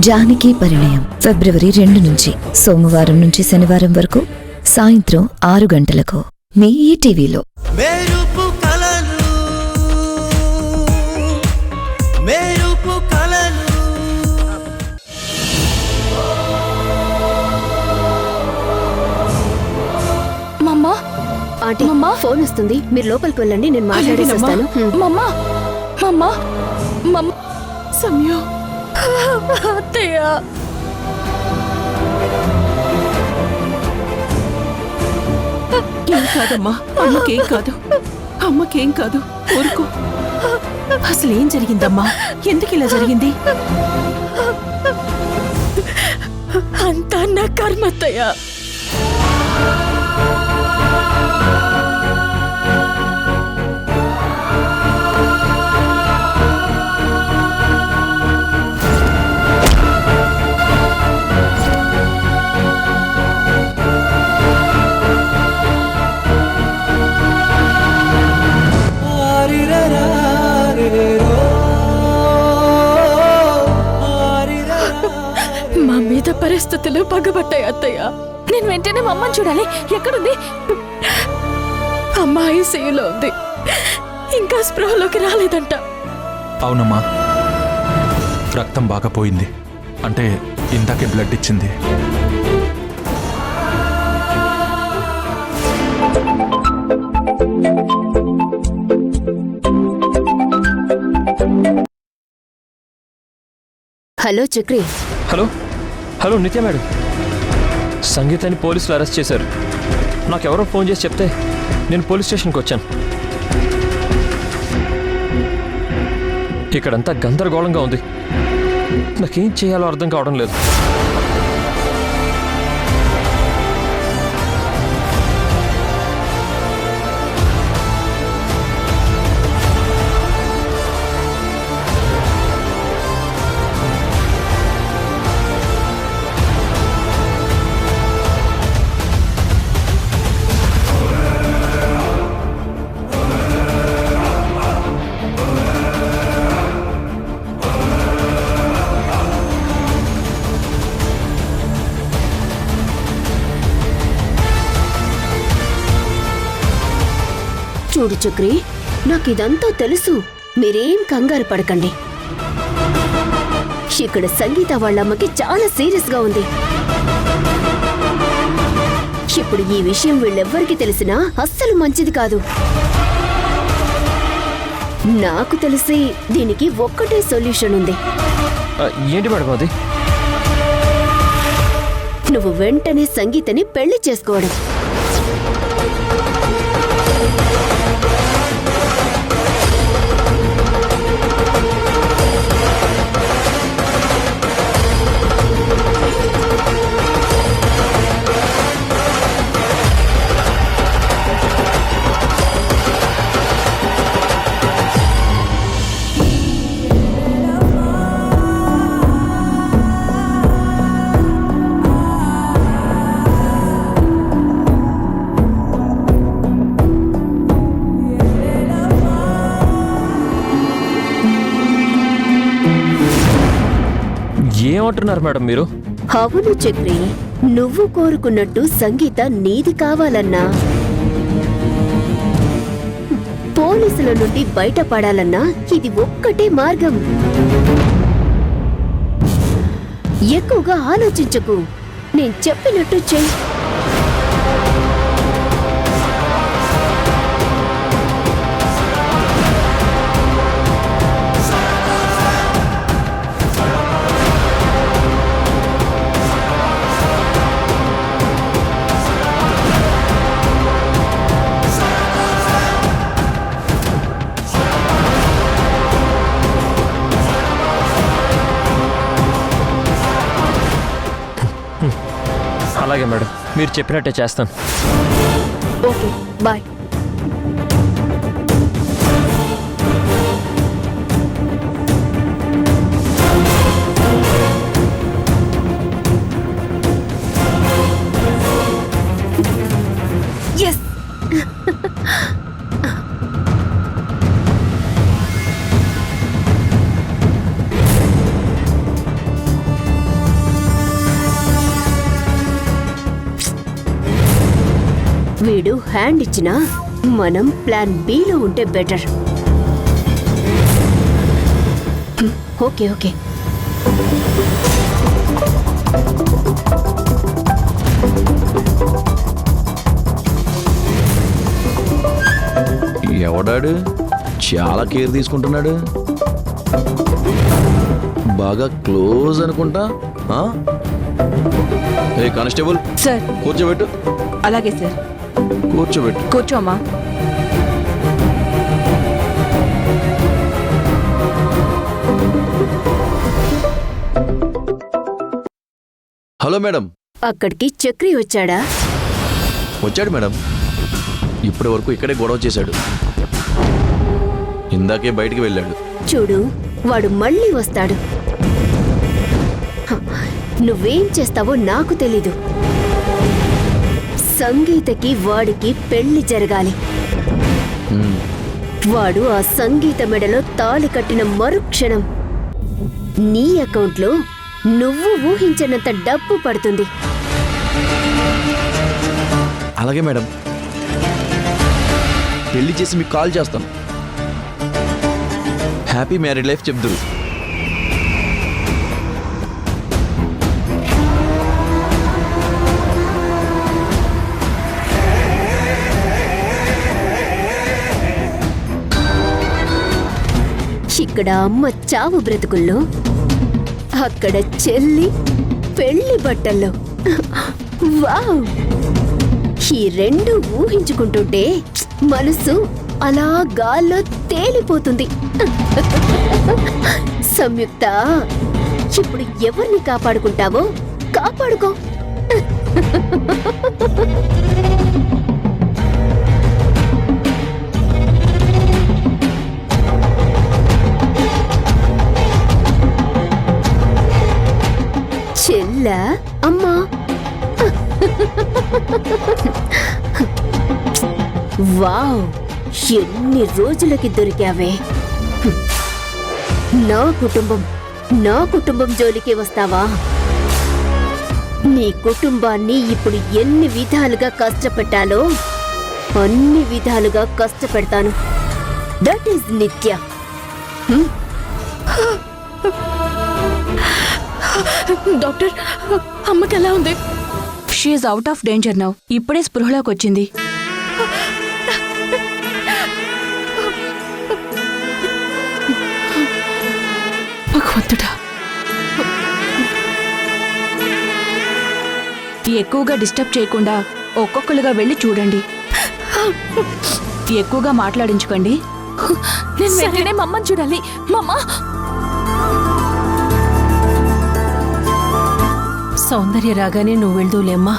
జానకి పరిణయం ఫిబ్రవరి 2 నుంచి సోమవారం నుంచి శనివారం వరకు సాయంత్రం 6 గంటలకు మీ ఈటీవీలో. ఆంటీ ఫోన్ వస్తుంది, మీరు లోపలికి వెళ్ళండి, నేను మాట్లాడేస్తాను. సమయం అత్తయ్య ఏం కాదమ్మా, అమ్మకేం కాదు, అమ్మకేం కాదు, ఊరుకో. అసలు ఏం జరిగిందమ్మా? ఎందుకు ఇలా జరిగింది? అంతా నా కర్మత్తయ్య. పరిస్థితులు పగబట్టాయి అత్తయ్య. నేను వెంటనే మా అమ్మని చూడాలి. ఎక్కడుంది? అమ్మ ఐసీయూలో ఉంది, ఇంకా స్పృహలోకి రాలేదంట. అవునమ్మా, రక్తం బాగా పోయింది, అంటే ఇందాకే బ్లడ్ ఇచ్చింది. హలో చక్రి. హలో నిత్య మేడం, సంగీతాన్ని పోలీసులు అరెస్ట్ చేశారు. నాకెవరో ఫోన్ చేసి చెప్తే నేను పోలీస్ స్టేషన్కి వచ్చాను. ఇక్కడంతా గందరగోళంగా ఉంది, నాకేం చేయాలో అర్థం కావడం లేదు. చూడు చక్రి, నాకిదంతా తెలుసు, మీరేం కంగారు పడకండి. ఇక్కడ సంగీత వాళ్ళమ్మకి చాలా సీరియస్ గా ఉంది. ఇప్పుడు ఈ విషయం వీళ్ళెవ్వరికి తెలిసినా అస్సలు మంచిది కాదు. నాకు తెలిసి దీనికి ఒక్కటే సొల్యూషన్ ఉంది. ఏంటి మేడం అది? నువ్వు వెంటనే సంగీతని పెళ్లి చేసుకోవడం. ఏమంటున్నారు మేడం మీరు? అవును చక్రి, నువ్వు కోరుకున్నట్టు సంగీత నీది కావాలన్నా, పోలీసుల నుండి బయటపడాలన్నా ఇది ఒక్కటే మార్గం. ఎక్కువగా ఆలోచించకు, నేను చెప్పినట్టు చెయ్యి. అలాగే మేడం, మీరు చెప్పినట్టే చేస్తాను. Okay, bye. ఎస్. వీడు హ్యాండ్ ఇచ్చినా మనం ప్లాన్ బిలో ఉంటే బెటర్. Okay okay. ఎవడాడు చాలా కేర్ తీసుకుంటున్నాడు, బాగా క్లోజ్ అనుకుంటా. ఏ కానిస్టేబుల్, సార్. కూర్చోబెట్టు. అలాగే సార్. కూర్చోబెట్టు. కూర్చోమ్మా. Hello madam. అక్కడికి చక్రి వచ్చాడా? వచ్చాడు మేడం. ఇప్పటి వరకు ఇక్కడే గొడవ చేశాడు, ఇందాకే బయటికి వెళ్ళాడు. చూడు, వాడు మళ్ళీ వస్తాడు. హ, నువ్వేం చేస్తావో నాకు తెలీదు. సంగీతకి వాడికి పెళ్లి జరగాలి. వాడు ఆ సంగీత మెడలో తాళి కట్టిన మరుక్షణం నీ అకౌంట్లో నువ్వు ఊహించినంత డబ్బు పడుతుంది. అలాగే మేడం, పెళ్లి చేసి మీకు కాల్ చేస్తాను. హ్యాపీ మ్యారీడ్ లైఫ్ చెప్దురు. ఇక్కడ అమ్మ చావు బ్రతుకుల్లో, అక్కడ చెల్లి పెళ్లి బట్టల్లో. వావ్! ఈ రెండు ఊహించుకుంటుంటే మనసు అలా గాల్లో తేలిపోతుంది. సంయుక్త, ఇప్పుడు ఎవరిని కాపాడుకుంటావో కాపాడుకో. చెల్లా అమ్మా, వావ్! ఎన్ని రోజులకి దొరికావే. నా కుటుంబం జోలికి వస్తావా? నీ కుటుంబాన్ని ఇప్పుడు ఎన్ని విధాలుగా కష్టపెట్టాలో అన్ని విధాలుగా కష్టపెడతాను. That is Nithya. డాక్టర్, అమ్మకి ఎలా ఉంది? She's out of danger now. ఇప్పుడే స్పృహలోకి వచ్చింది. భగవంతుడా, ఎక్కువగా డిస్టర్బ్ చేయకుండా ఒక్కొక్కరుగా వెళ్ళి చూడండి. ఎక్కువగా మాట్లాడించుకోండి. నేను వెంటనే మమ్మని చూడాలి. మమ్మ! సౌందర్య రాగానే నువ్వు వెళ్దూలేమ్మా.